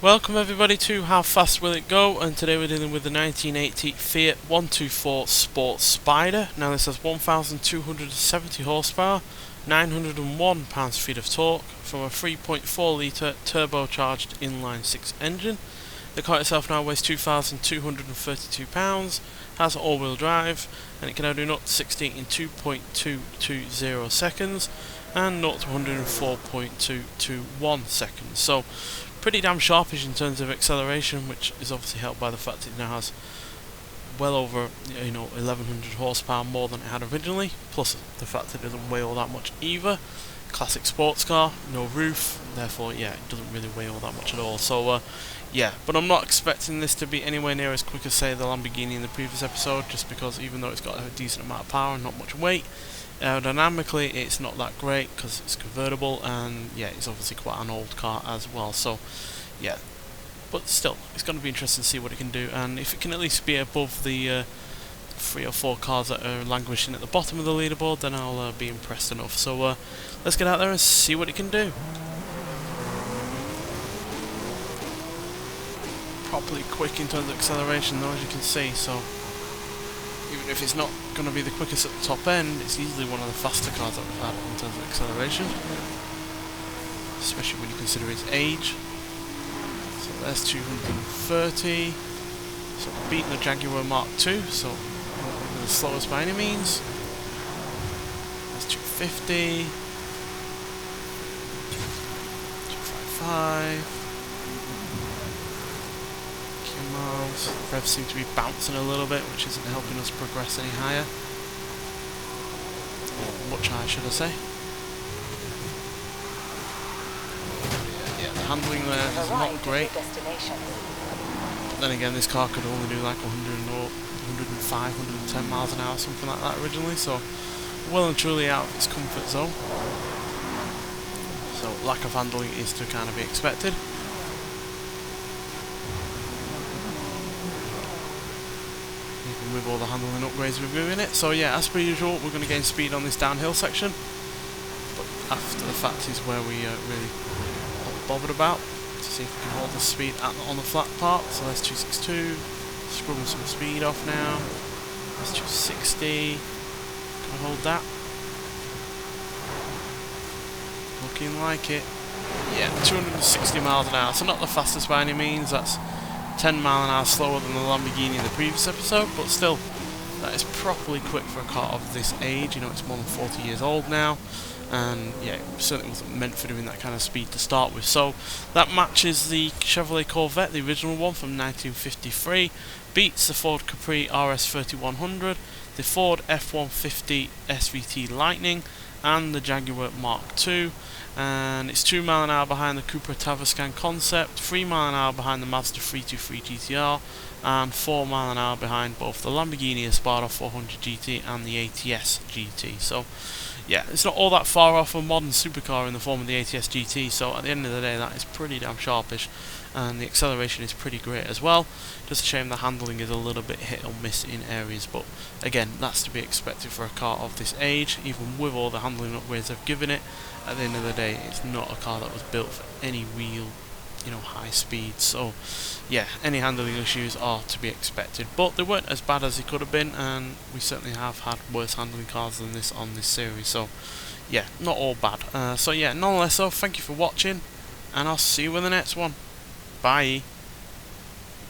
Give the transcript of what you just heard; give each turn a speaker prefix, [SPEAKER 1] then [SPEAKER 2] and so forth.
[SPEAKER 1] Welcome everybody to How Fast Will It Go, and today we're dealing with the 1980 Fiat 124 Sport Spider. Now this has 1,270 horsepower, 901 pounds-feet of torque from a 3.4 litre turbocharged inline-6 engine. The car itself now weighs 2,232 pounds, has all-wheel drive, and it can now do 0 to 60 in 2.220 seconds and 0 to 104.221 seconds. So pretty damn sharpish in terms of acceleration, which is obviously helped by the fact it now has well over 1100 horsepower more than it had originally, plus the fact that it doesn't weigh all that much either. Classic sports car, no roof, therefore yeah, it doesn't really weigh all that much at all. So yeah, but I'm not expecting this to be anywhere near as quick as say the Lamborghini in the previous episode, just because even though it's got a decent amount of power and not much weight, aerodynamically it's not that great because it's convertible, and yeah, it's obviously quite an old car as well. So yeah, but still, it's going to be interesting to see what it can do, and if it can at least be above the 3 or 4 cars that are languishing at the bottom of the leaderboard, then I'll be impressed enough. So let's get out there and see what it can do. Properly quick in terms of acceleration though, as you can see, so even if it's not going to be the quickest at the top end, it's easily one of the faster cars that we've had in terms of acceleration, especially when you consider its age. So there's 230, so beating the Jaguar Mark II, so not the slowest by any means. There's 250, 255. Miles. Revs seem to be bouncing a little bit, which isn't helping us progress any higher. Or much higher, should I say. Yeah, the handling there is not great. But then again, this car could only do like 105, 110 miles an hour, something like that originally, so well and truly out of its comfort zone. So lack of handling is to kind of be expected. With all the handling upgrades we're doing it. So yeah, as per usual, we're going to gain speed on this downhill section, but after the fact is where we really not bothered about, to see if we can hold the speed on the flat part. So that's 262, scrubbing some speed off now. That's 260, can we hold that? Looking like it. Yeah, 260 miles an hour, so not the fastest by any means. That's 10 mile an hour slower than the Lamborghini in the previous episode, but still, that is properly quick for a car of this age. You know, it's more than 40 years old now, and yeah, it certainly wasn't meant for doing that kind of speed to start with. So that matches the Chevrolet Corvette, the original one from 1953, beats the Ford Capri RS 3100, the Ford F-150 SVT Lightning, and the Jaguar Mark II, and it's 2 mile an hour behind the Cupra Tavascan Concept, 3 mile an hour behind the Mazda 323 GTR, and 4 mile an hour behind both the Lamborghini Espada 400 GT and the ATS GT. So yeah, it's not all that far off a modern supercar in the form of the ATS GT, so at the end of the day that is pretty damn sharpish, and the acceleration is pretty great as well. Just a shame the handling is a little bit hit or miss in areas, but again, that's to be expected for a car of this age. Even with all the handling upgrades they've given it, at the end of the day it's not a car that was built for any real high speed. So yeah, any handling issues are to be expected, but they weren't as bad as they could have been, and we certainly have had worse handling cars than this on this series. So yeah, not all bad. So yeah, nonetheless, so thank you for watching, and I'll see you in the next one. Bye.